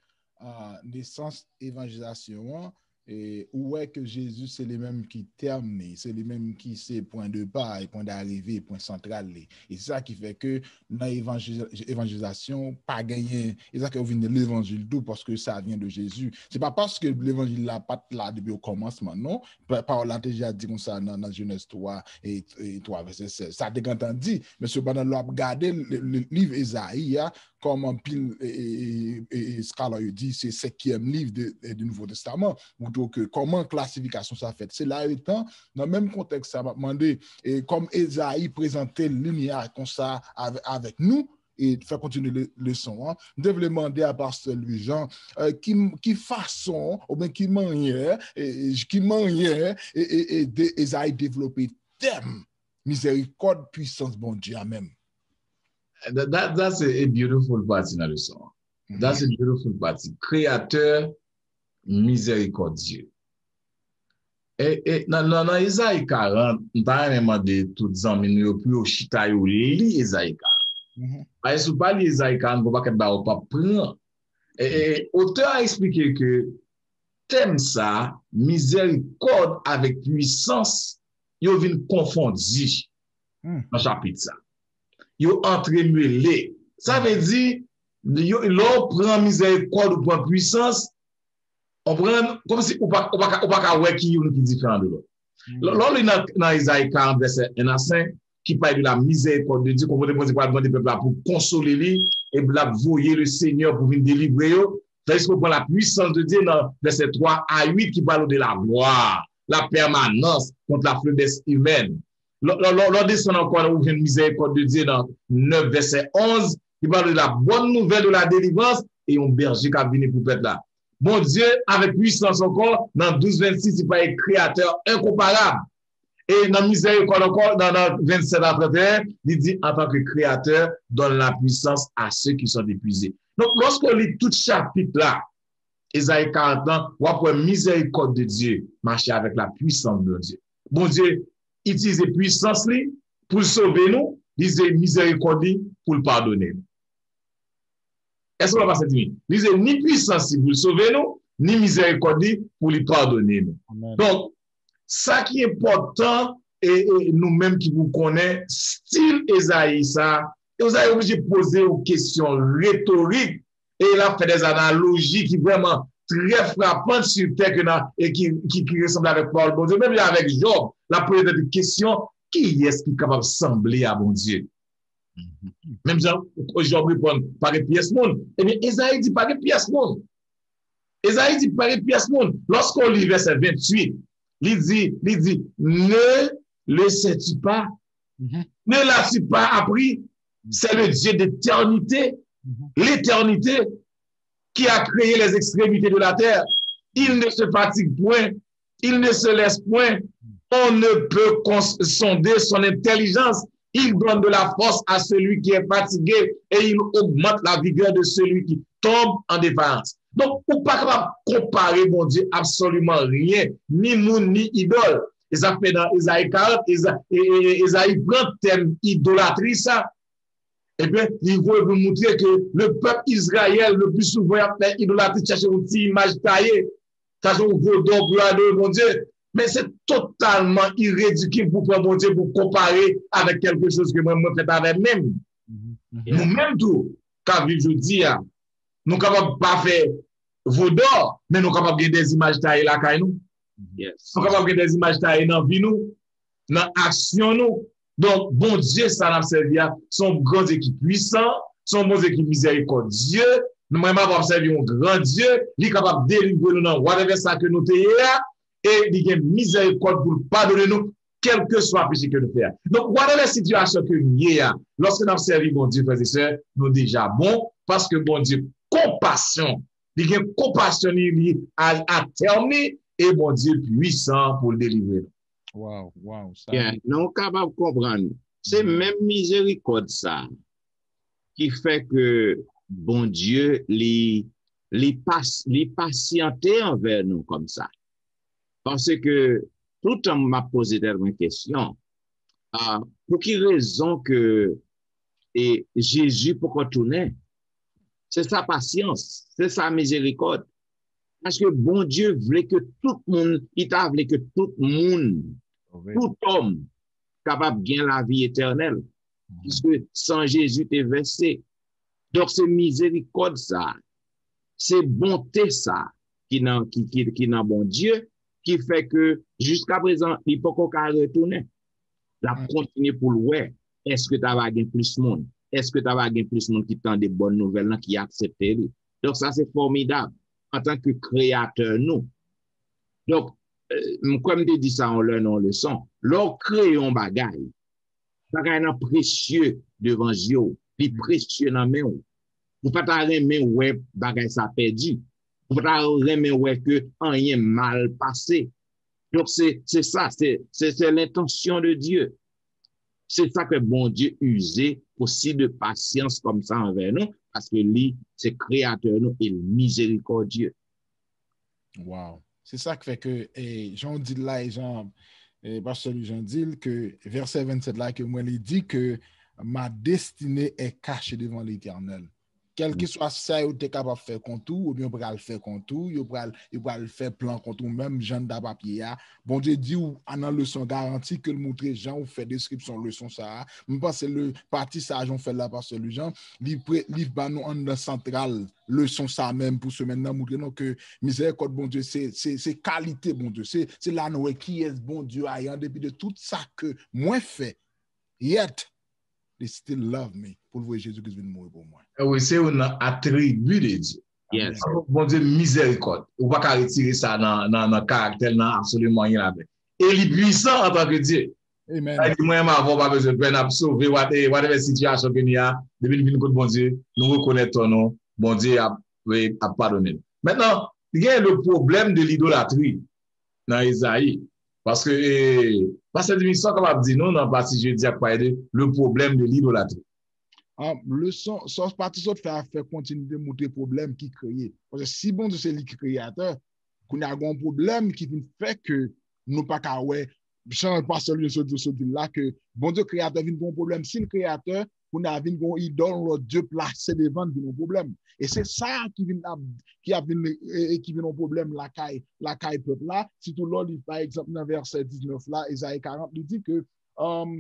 naissance évangélisation et où est que Jésus c'est les mêmes qui termine, c'est les mêmes qui c'est point de part et point d'arrivée, point central. Et c'est ça qui fait que dans l'évangélisation, pas gagner, et ça que vient de l'évangile tout parce que ça vient de Jésus. C'est pas parce que l'évangile n'a pas là depuis au commencement, non. Parole a déjà dit comme ça dans Genèse 3 et 3 verset 16. Ça t'est entendu, mais cependant, l'on a regardé le livre Isaïe, comme un pile et Scala dit, c'est 5e livre du Nouveau Testament. Donc, comment classification ça fait? C'est là étant, dans le même contexte, ça m'a demandé, et comme Esaïe présentait lumière comme ça avec nous, et faire continuer le leçon, je devais demander à Pasteur Louis-Jean qui façon, ou bien qui manière, et Esaïe développer thème, miséricorde, puissance, bon Dieu, même. That's a beautiful part in the song. That's a beautiful part. Créateur miséricordieux. Et dans Isaïe 40, on t'a demandé tout les amis nous plus au chita yo li Isaïe 40. Parce que pas li Isaïe 40 on pas pas prendre. Et auteur a expliqué que thème ça miséricorde avec puissance, yo vinn confondu dans chapitre ça. Yo entremêlé. Ça veut dire l'on prend miséricorde ou prend puissance, on prend comme si on pas ouais qui est différent de l'autre. L'on dans Isaïe 40 verset 1 à 5 qui parle de la miséricorde de Dieu qu'on veut demander le peuple pour consoler lui et pour voyer le Seigneur pour venir délivrer eux. C'est-à-dire qu'on prend la puissance de Dieu dans verset 3 à 8 qui parle de la gloire, la permanence contre la faiblesse humaine. L'on descend encore où vient une miséricorde de Dieu dans 9 verset 11 qui parle de la bonne nouvelle de la délivrance et un berger qui a venu pour peuple là. Bon Dieu, avec puissance encore, dans 12 26, il parle de créateur incomparable. Et dans miséricorde encore, dans 27 à 31, il dit en tant que créateur, donne la puissance à ceux qui sont épuisés. Donc, lorsqu'on lit tout chapitre là, Isaïe 40 ans, on voit miséricorde de Dieu marcher avec la puissance de Dieu. Bon Dieu, utilise puissance pour sauver nous, disait miséricorde pour le pardonner. Est-ce qu'on va passer dit? Il dit ni puissance pour sauver nous, ni miséricorde pour lui pardonner nous. Amen. Donc, ça qui est important, et nous-mêmes qui vous connaissons, style Esaïe, ça, vous avez obligé de poser une question rhétorique, et il a fait des analogies qui vraiment très frappantes sur terre et qui ressemblent avec Paul, bon Dieu, même avec Job, la posé des questions, qui est-ce qui est capable de sembler à bon Dieu? Même Job répond, par les pièces monde. Eh bien, Esaïe dit, par les pièces monde. Esaïe dit, par les pièces monde. Lorsqu'on lit verset 28, il dit, ne le sais-tu pas? Ne l'as-tu pas appris? C'est le Dieu d'éternité, l'éternité qui a créé les extrémités de la terre. Il ne se fatigue point, il ne se laisse point. On ne peut sonder son intelligence. Il donne de la force à celui qui est fatigué et il augmente la vigueur de celui qui tombe en défaillance. Donc, on ne peut pas comparer, mon Dieu, absolument rien, ni monde, ni idole. Et ça fait dans Isaïe 40, Isaïe prend le thème idolâtrie, ça. Et bien, il veut vous montrer que le peuple Israël, le plus souvent, a fait idolâtrie, cherche une petite image taillée, cherche un veau d'or pour adorer, mon Dieu. Mais c'est totalement irréductible pour mon Dieu, pour comparer avec quelque chose que moi, je fais avec même. Nous-mêmes, tout, quand je dis, nous ne sommes capables de pas faire veau d'or, mais nous sommes capables de faire des images taillées là, quand nous. Nous sommes capables de faire des images taillées dans la vie, nous, dans l'action, nous. Donc, bon Dieu, ça n'a servi à son grand équipe puissant, son bon équipe miséricordieux. Nous même avoir servi un grand Dieu, il est capable de délivrer nous dans whatever ça que nous t'ayons, et il a miséricorde pour pardonner nous, quel que soit le péché que nous faisons. Donc, voilà la situation que nous avons. Lorsque nous avons servi bon Dieu, frères et sœurs, nous déjà bon, parce que bon Dieu, compassion, il a compassion à terminer, et bon Dieu puissant pour le délivrer. Wow. Ça... Yeah, nous sommes capables de comprendre. C'est même miséricorde ça qui fait que bon Dieu les patienter envers nous comme ça. Parce que tout le temps m'a posé des questions. Pour quelle raison que Jésus pour retourner? C'est sa patience, c'est sa miséricorde. Parce que bon Dieu voulait que tout le monde, il t'a voulu que tout le monde, tout homme, capable de gagner la vie éternelle. Puisque sans Jésus, t'es versé. Donc, c'est miséricorde ça. C'est bonté ça qui n'a bon Dieu, qui fait que jusqu'à présent, il faut qu'on retourne. La continuer pour le ouais. Est-ce que tu vas gagner plus de monde? Est-ce que tu vas gagner plus de monde qui tend des bonnes nouvelles, qui acceptent? Donc, ça, c'est formidable. En tant que créateur, nous. Donc, comme je dis ça en leur leçon, leur créons bagaille. Bagaille est précieux devant Dieu. Il précieux dans mes mains. Vous ne pouvez pas remettre ouais bagaille ça perdu. Vous ne pouvez pas remettre ouais que rien mal passé. Donc, c'est ça, c'est l'intention de Dieu. C'est ça que bon Dieu usait aussi de patience comme ça envers nous, parce que lui, c'est créateur nous et miséricordieux. Wow. C'est ça qui fait que Jean dit là, pasteur Jean dit que verset 27 là, que moi, il dit que ma destinée est cachée devant l'Éternel. Quel que soit ça, vous êtes capable de faire contre ou bien vous pouvez le faire contre vous pouvez le faire plan contre vous, même Jean d'Apapier. Bon Dieu dit, ou en a leçon garantie que le montre Jean ou fait description leçon ça. Je pense que le parti ça, Jean fait là parce que le Jean, livre nous en central leçon ça même pour ce maintenant montrer que miséricorde bon Dieu, c'est qualité bon Dieu. C'est là nous qui est bon Dieu en dépit de tout ça que moi fait. Yet, they still love me. Pour le voir Jésus-Christ vient mourir pour moi. Oui, c'est un attribut de Dieu. Yes. Bon Dieu, miséricorde. On ne peut pas retirer ça dans le caractère, dans absolument rien avec. Et il est puissant en tant que Dieu. Amen. Moi, je n'ai pas besoin de peine à sauver whatever situation qu'il y a. Depuis que nous bon Dieu, nous reconnaissons ton nom. Bon Dieu a pardonné. Maintenant, il y a le problème de l'idolâtrie dans Isaïe. Parce que, parce que l'émission, comme on dit, non, non, parce que je dis le problème de l'idolâtrie. Le son partie ça fait continuer de montrer le problème qui crée. Parce que si bon Dieu c'est lui qui créateur, qu'on a un problème qui fait que nous pas qu'à ouais, change pas celui là que bon Dieu créateur vient un problème. Si le créateur pour nous venir une idole, l'autre Dieu placé devant nos problèmes. Et c'est ça qui vient un problème la caille peuple là. Si tout l'autre, par exemple, dans verset 19 là, Isaïe 40, il dit que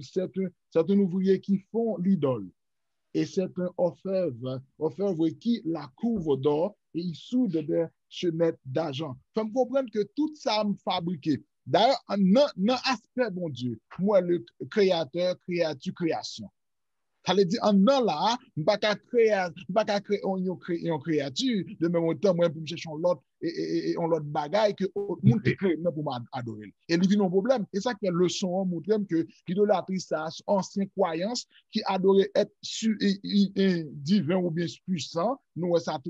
c'est un ouvrier qui font l'idole. Et c'est un orfèvre qui la couvre d'or et il soude des chaînettes d'argent. Faut me comprendre que tout ça me fabriqué. D'ailleurs, dans aspect, bon Dieu, moi, le créateur, créature, création. Ça veut dire, en là, je ne peux pas créer une créature, de même temps, moi, pour me chercher l'autre bagaille que le monde crée pour m'adorer. Et il y a un problème. Et ça, que leçon montre que l'idolâtrie, c'est une ancienne croyance qui adorait être divin ou bien puissant. Nous, ça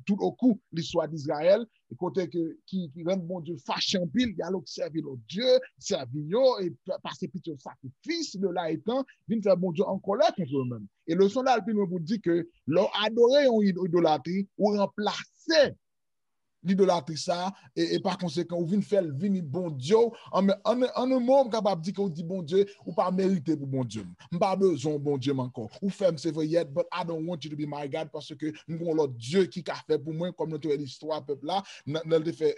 tout au coup, l'histoire d'Israël, côté qui rend bon Dieu fâché en pile, il y a l'observer l'autre Dieu, servir et passer plutôt sacrifice de là étant, vient faire bon Dieu en colère contre eux-mêmes. Et le son là, il vous dit que leur adorer une idolâtrie ou remplacer l'idolâtrie ça et par conséquent ou vient faire venir bon Dieu en un mot capable de dire qu'on dit bon Dieu ou pas mérité pour bon Dieu pas besoin bon Dieu encore ou faire c'est vrai yet but I don't want you to be my God parce que nous avons l'autre Dieu qui a fait pour moi comme notre histoire peuple là dans fait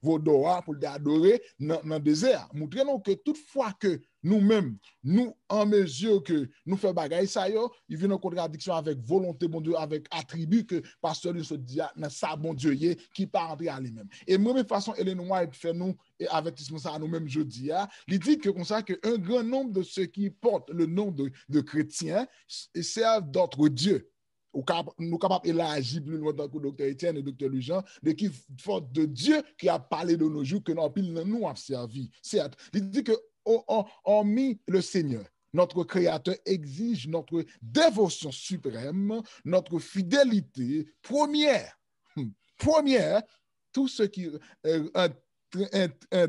vos doigts pour l'adorer dans le désert montrez-nous que toutefois que nous-mêmes, nous, en mesure que nous faisons bagaille ça, il vient en contradiction avec volonté, bon Dieu, avec attribut que pasteur nous se dit, dans ça, bon Dieu, qui part entrer à lui-même. Et de même façon, Ellen White fait nous, et avertissement ça à nous-mêmes jeudi, il dit que comme ça, qu'un grand nombre de ceux qui portent le nom de chrétiens servent d'autres dieux. Nous sommes capables d'élargir plus loin que le docteur Etienne et le docteur Lujan, de qui, faute de Dieu qui a parlé de nos jours, que nous avons servi. Certes, il dit que hormis le Seigneur, notre Créateur exige notre dévotion suprême, notre fidélité première. Tout ce qui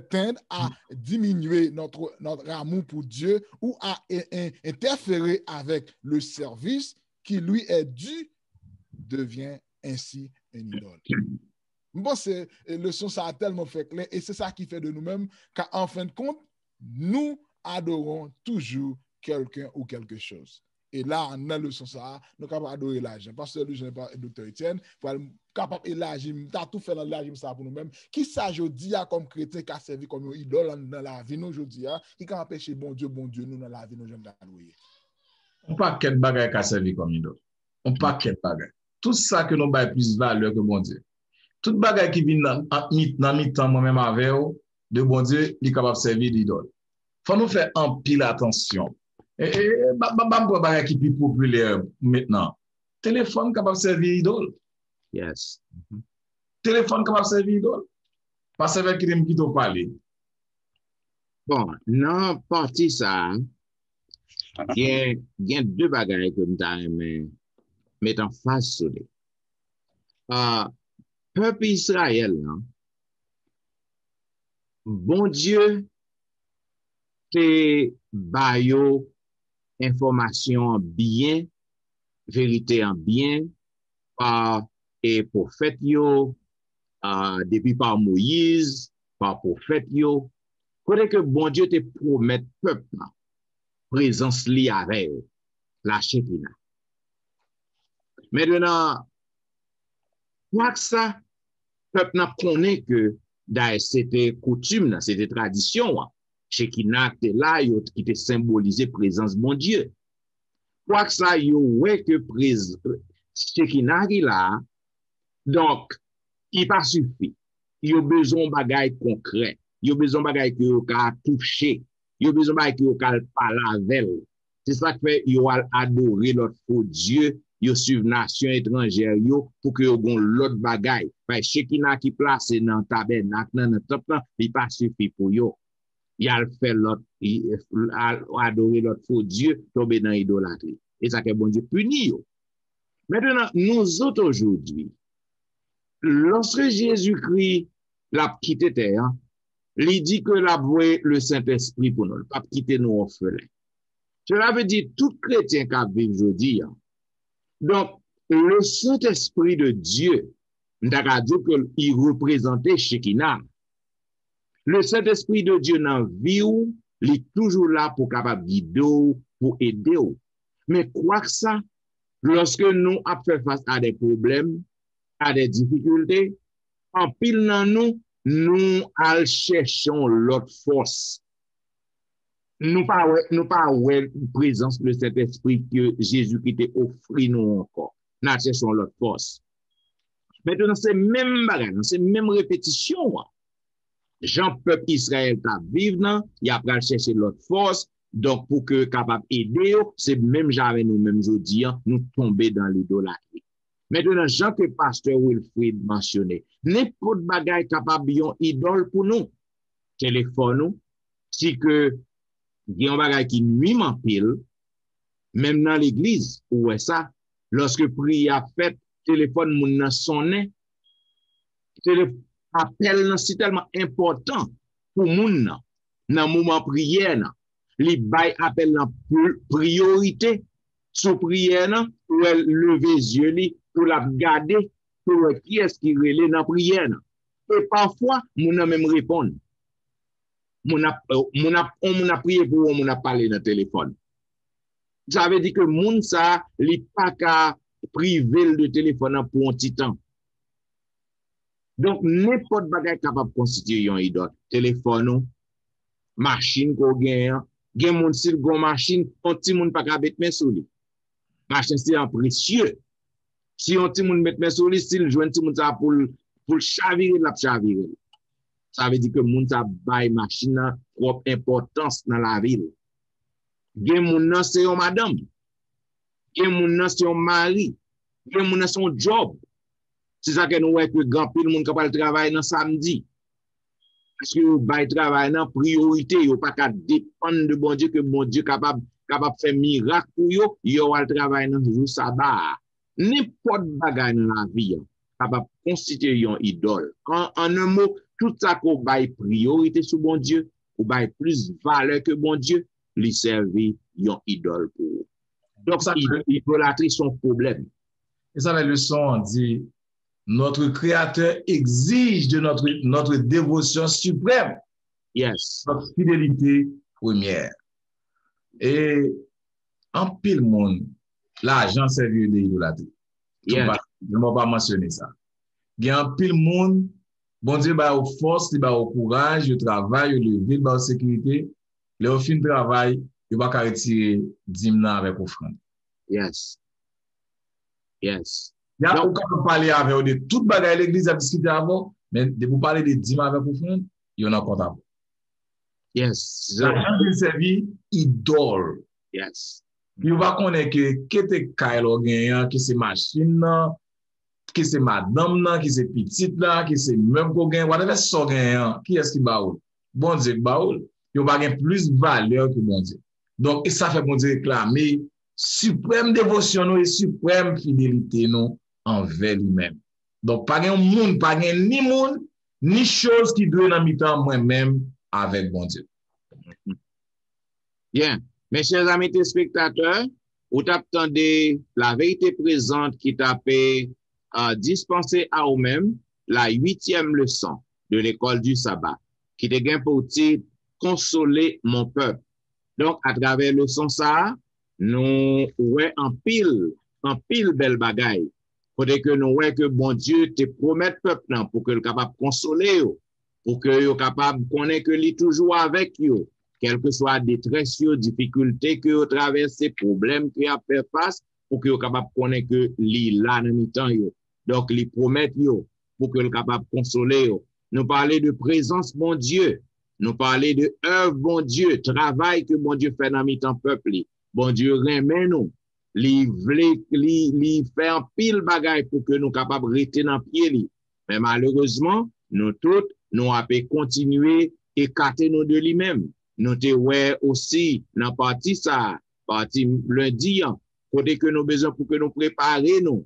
tend à diminuer notre amour pour Dieu ou à interférer avec le service qui lui est dû devient ainsi une idole. Bon, le son, ça a tellement fait clair et c'est ça qui fait de nous-mêmes qu'en fin de compte, nous adorons toujours quelqu'un ou quelque chose. Et là, dans le sens ça, nous sommes capables d'adorer l'argent. Parce que je n'ai pas le docteur Etienne, pour être capable d'élargir, tu as tout fait dans l'argent ça pour nous-mêmes. Qui ça, je dis, comme chrétien, qui a servi comme une idole dans la vie, nous, je dis, qui a empêché bon Dieu, nous, dans la vie, nous, j'aime d'adorer. On pas quel bagage qui a servi comme idole. On pas quel bagage. Tout ça que nous avons plus valeur que bon Dieu. Tout bagage qui vient dans mi-temps, moi-même avec eux, de bon Dieu, il est capable de servir d'idole. Faut nous faire en pile attention. Bagage qui est plus populaire maintenant. Téléphone capable de servir idole. Yes. Téléphone capable de servir idole. Parce avec qui t'ont parlé. Bon, non, partie ça, il y a deux bagages que je mettre en face sur les. Peuple Israël, bon Dieu, te bayo information bien, vérité en bien, par et prophète yo, depuis par Moïse, par prophète yo, côté que bon Dieu te promet peuple, présence li avec la Shekinah. Maintenant, quoi que ça, peuple n'a connaît que c'était coutume, c'était tradition. Shekinah était là, qui te symbolisait présence bon Dieu. Quoi que ça, ouais que Shekinah est là, donc, il pas suffit. Il a besoin de bagaille concret. Il a besoin de bagaille que vous avez touché. Il a besoin de bagaille que vous avez parlé avec. C'est ça qui fait qu'il a adoré notre faux Dieu. Yo suivent nation étrangère yo pour que yo gon l'autre bagaille. Parce que Shekinah qui place dans tabernacle dans temple, il pas suffit pour yo. Il a fait l'autre, il a adoré l'autre faux Dieu, tomber dans l'idolâtrie. Et ça que bon Dieu punit yo. Maintenant, nous autres aujourd'hui, lorsque Jésus-Christ l'a quitté terre, il dit que l'a voué le Saint-Esprit pour nous, pas quitter nous orphelins. Cela veut dire tout chrétien qui vit aujourd'hui. Donc, le Saint-Esprit de Dieu, n'a dit qu'il représentait Shekinah. Le Saint-Esprit de Dieu dans la vie, il est toujours là pour capable guider, pour aider. Mais quoi que ça, lorsque nous avons fait face à des problèmes, à des difficultés, en pile dans nous cherchons l'autre force. Nous pas présence de cet esprit que Jésus qui t'a offert nous encore. Nous cherchons l'autre force. Maintenant, c'est même bagage, c'est même répétition. Jean peuple Israël t'a vivre, il a pas chercher l'autre force. Donc, pour que capable aider, c'est même jamais nous-mêmes aujourd'hui, nous tomber dans l'idolâtrie. Maintenant, Jean que pasteur Wilfrid mentionné, n'importe bagaille capable yon idole pour nous. Téléphone nous, si que y a un bagaille qui nuit en pile, même dans l'église, où est ça, lorsque prière fait, téléphone moun nan sonne, appel c'est tellement important pour moun nan, dans moment prière nan. Li bay appel nan priorité sous prière nan, pour lever yeux li, pour la garder, pour qui est-ce qui relève dans prière nan. Et parfois, moun nan même répondre. Moun a prié pour moun a parlé dans le téléphone. Ça veut dire que moun sa, li pas ka privé de téléphone pour un petit temps. Donc, n'importe bagay capable de constituer un idole. Téléphone, machine qu'on gagne, gen moun sil gon machine, on ti moun pa ka bet men sou li. Machine c'est un précieux. Si on ti moun met men sou li, s'il joine ti moun sa pour chavirer la chavirer. Ça veut dire que moun sa bay machine a trop importance dans la ville. Gen moun nan c'est yon madame. Gen moun nan c'est yon mari. Gen moun nan son job. C'est ça que nous voyons que grand pile moun kapal travail dans samedi. Parce que vous bay travail dans priorité, yo pas qu'à dépendre de bon Dieu que bon Dieu capable faire miracle pour yo, yo al travail dans jour sabbat. N'importe bagay dans la vie capable constituer une idole. Quand en un mot tout ça qu'on bay priorité sur bon Dieu, ou bay plus valeur que bon Dieu, lui servir une idole pour eux. Donc ça idolâtrie son problème. Et ça la leçon on dit notre Créateur exige de notre dévotion suprême. Yes. Notre fidélité première. Et en pile monde, l'argent servi de l'idolâtrie. Yes. Je ne vais pas mentionner ça. Il y a un pile monde, bon Dieu, bah, au force, il au courage, au travail, au lever, au sécurité. Le fin de travail, il va retirer 10 000 avec offrande. Yes. Yes. Il y a aucun parler avec eux de toute bagaille l'église a discuté avant, mais de vous parler de 10 000 avec offrande, il y en a compte avant. Yes. L'argent de servi, idole. Yes. Il va connaître que te kailo gagnant, que c'est machine là, que c'est madame là, que c'est petite là, que c'est même qu'on gagne, whatever so gagnant, qui est-ce qui baoul? Bon Dieu baoul, il va gagner plus valeur que bon Dieu. Donc, et ça fait bon Dieu réclamer suprême dévotion et suprême fidélité nous envers lui-même. Donc, pas un monde, pas ni monde, ni chose qui doit dans mi-temps moi-même avec bon Dieu. Bien. Mes chers amis téléspectateurs, vous attendez la vérité présente qui t'a fait dispenser à vous-même la 8e leçon de l'école du sabbat, qui te gagne pour titre consoler mon peuple. Donc, à travers le son ça, nous ouais en pile belle bagaille. Faudrait que nous ouais que bon Dieu te promette peuple pour que le capable consoler yo, pour que yo capable connaître que lui toujours avec yo. Quelle que soit détresse, difficulté que vous traversez, problèmes que vous fait face, pour que vous capable de connaître que li là dans le temps. Donc, li promettent pour que vous capable de consoler. Nous parler de présence, bon Dieu. Nous parler de œuvre, bon Dieu. Travail que bon Dieu fait dans le temps peuple. Bon Dieu remet nous. Li fait un pile bagaille pour que nous capable de rester dans pied. Mais malheureusement, nous tous, nous avons continué et écarter nous de lui-même. Nous te ouais aussi dans partie ça, partie lundi, côté que nous besoin pour que nous préparer nous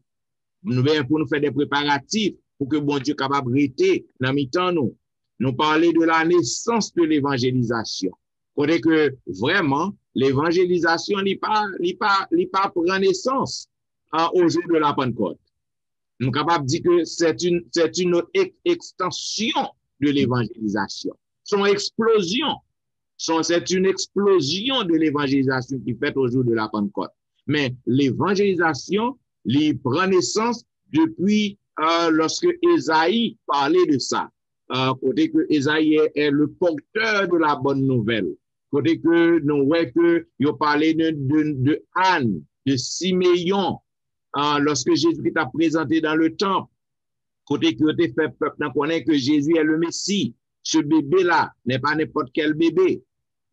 pour nous faire des préparatifs pour que bon Dieu capable rester dans mi-temps nous. Nous parler de la naissance de l'évangélisation. Côté que vraiment l'évangélisation n'est pas prend naissance au jour de la Pentecôte. Nous capable dire que c'est une autre extension de l'évangélisation. Son explosion. C'est une explosion de l'évangélisation qui fait au jour de la Pentecôte. Mais l'évangélisation, il prend naissance depuis lorsque Ésaïe parlait de ça. Côté que Ésaïe est le porteur de la bonne nouvelle. Côté que nous voyons que il parlait de Anne, de Siméon, lorsque Jésus t'a présenté dans le temple. Côté que tu fait peuple connaît que Jésus est le Messie. Ce bébé-là n'est pas n'importe quel bébé.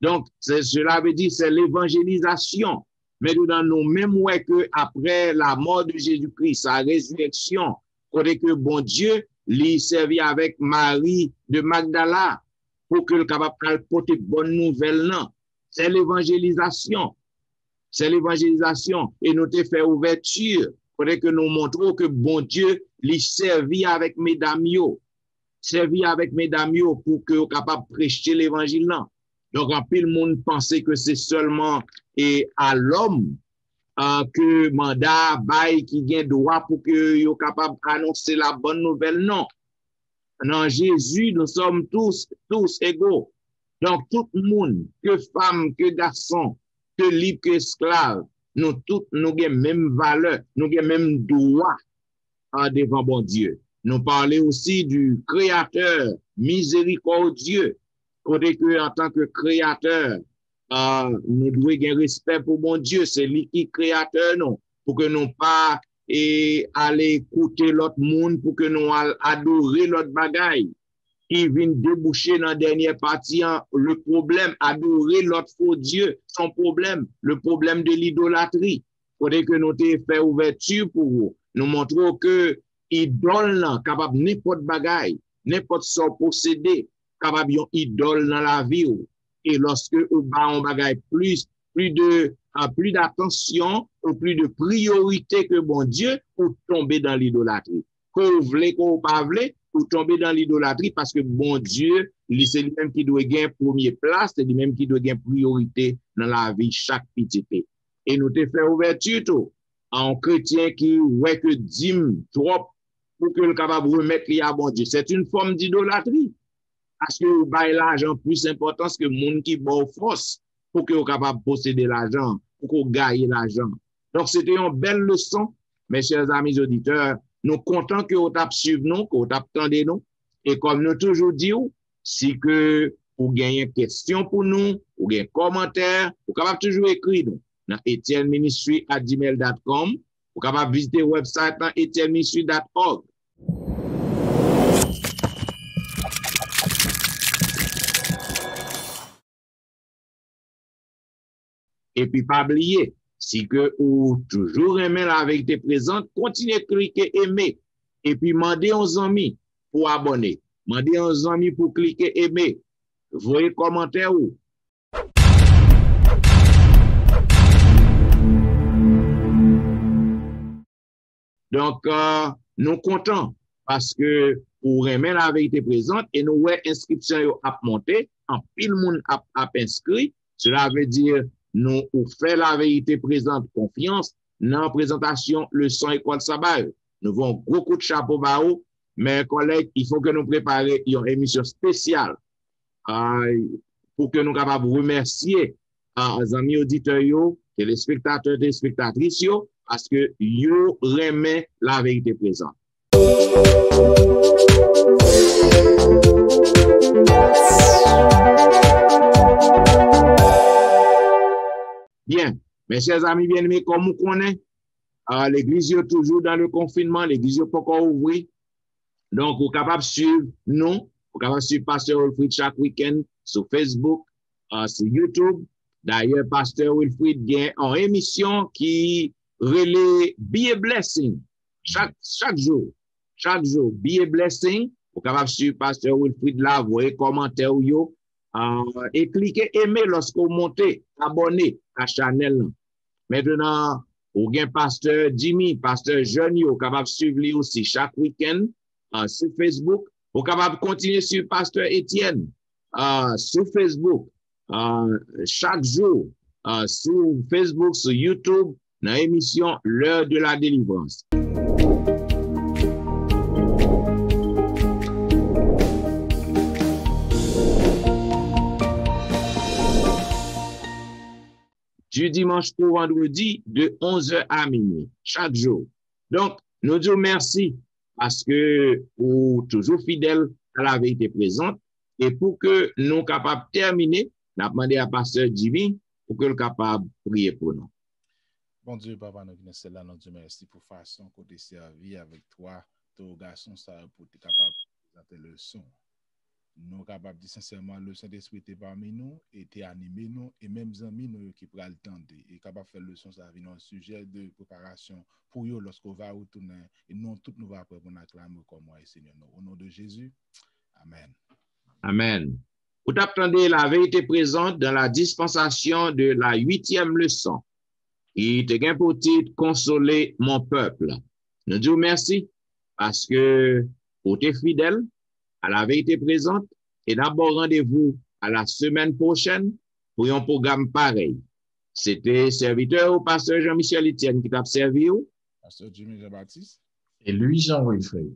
Donc, cela veut dire c'est l'évangélisation. Maintenant, nous même ouais que après la mort de Jésus-Christ, sa résurrection, côté que bon Dieu lui servi avec Marie de Magdala pour que le capable de porter bonne nouvelle non. C'est l'évangélisation. C'est l'évangélisation et nous te fait ouverture côté que nous montrons que bon Dieu lui servi avec mesdames yo. Servi avec mesdames yo pour que capable de prêcher l'évangile non. Donc en pile monde pensait que c'est seulement et à l'homme que mandat bail qui gagne droit pour que yo capable annoncer la bonne nouvelle non. Dans Jésus nous sommes tous égaux. Donc tout le monde, que femme, que garçon, que libre, que esclave, nous tous nous avons même valeur, nous avons même droit devant bon Dieu. Nous parlons aussi du créateur miséricordieux. Côté que en tant que créateur, nous devons avoir respect pour bon Dieu, c'est lui qui est créateur, non, pour que nous pas aller écouter l'autre monde, pour que nous adorer l'autre bagaille. Qui vient déboucher dans la dernière partie, le problème, adorer l'autre faux Dieu, son problème, le problème de l'idolâtrie. Côté que nous te fait ouverture pour vous, nous montrons que idole, capable n'importe bagaille, n'importe son possédé, capable yon idole dans la vie. Et lorsque vous avez un bagage plus d'attention ou plus de priorité que bon Dieu, vous tombez dans l'idolâtrie. Que vous voulez, que vous ne voulez, vous tombez dans l'idolâtrie parce que bon Dieu, c'est lui-même qui doit gagner première place, c'est lui-même qui doit gagner priorité dans la vie chaque petite. Et nous te fait ouverture tout en chrétien qui ouais que dîme trop pour que le capable remettre à bon Dieu. C'est une forme d'idolâtrie. Parce que vous avez l'argent plus important que le monde qui bon force pour que vous capable de posséder l'argent, pour que vous gagnez l'argent. Donc, c'était une belle leçon, mes chers amis auditeurs. Nous comptons que vous tapez suivre nous, que vous tapez tendez nous. Et comme nous toujours dit, si que vous gagnez une question pour nous, ou gagnez un commentaire, vous capable toujours écrire nous dans etienneministry@gmail.com. Vous capable visiter le website dans etienneministry.org. Et puis, pas oublier, si que vous toujours aimez la vérité présente, continuez à cliquer aimer. Et puis, demandez aux amis pour abonner. Demandez aux amis pour cliquer aimer. Voyez commentaire ou. Donc, nous comptons parce que pour aimer la vérité présente et nous voyons inscription à monter, en pile monde a inscrit. Cela veut dire nous fait la vérité présente confiance dans la présentation leçon école sabbat. Nous avons gros coup de chapeau bao, mes collègues, il faut que nous préparions une émission spéciale pour que nous capables de remercier les amis auditeurs, les spectateurs et les spectatrices, parce que yo remet la vérité présente. Bien, mes chers amis bien-aimés, comme vous connaissez, l'église est toujours dans le confinement, l'église n'est pas encore ouverte. Donc, vous êtes capable de suivre nous, vous êtes capable de suivre Pasteur Wilfrid chaque week-end sur Facebook, sur YouTube. D'ailleurs, Pasteur Wilfrid gagne en émission qui relaie Be a Blessing chaque jour. Chaque jour, Be a Blessing. Vous êtes capable de suivre Pasteur Wilfrid là, vous voyez commentaire et cliquez aimer lorsque vous montez, abonnez à la chaîne. Maintenant, vous avez Pasteur Jimmy, Pasteur Johnny, vous êtes capable de suivre lui aussi chaque week-end sur Facebook. Vous êtes capable de continuer sur Pasteur Etienne sur Facebook chaque jour sur Facebook, sur YouTube, dans l'émission L'heure de la délivrance. du dimanche au vendredi de 11h à minuit, chaque jour. Donc, nous disons merci parce que vous êtes toujours fidèles à la vérité présente et pour que nous soyons capables de terminer, nous avons demandé à Pasteur Divin pour que nous soyons capables de prier pour nous. Bon Dieu, Papa, nous venons là, nous disons merci pour la façon qu'on t'a servi avec toi, ton garçon, ça, pour être capable de présenter le son. Nous sommes capables de dire sincèrement, le Saint-Esprit était parmi nous, était animé nous, et même amis nous qui pourraient le tendre, et capable de faire le son, ça vient un sujet de préparation pour eux lorsqu'on va retourner, et nous, toutes nous va pour nous acclamer comme moi et Seigneur. Au nom de Jésus, Amen. Amen. Vous attendez la vérité présente dans la dispensation de la 8e leçon. Il te gagne pour titre consoler mon peuple. Nous disons merci parce que vous êtes fidèle à la vérité présente et d'abord rendez-vous à la semaine prochaine pour un programme pareil. C'était serviteur au pasteur Jean-Michel Etienne qui t'a servi. Pasteur Jimmy Jean-Baptiste. Et Louis-Jean Wilfred.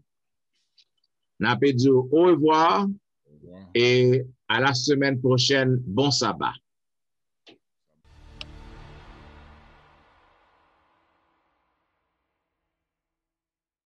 N'a pas dit au revoir et à la semaine prochaine. Bon sabbat.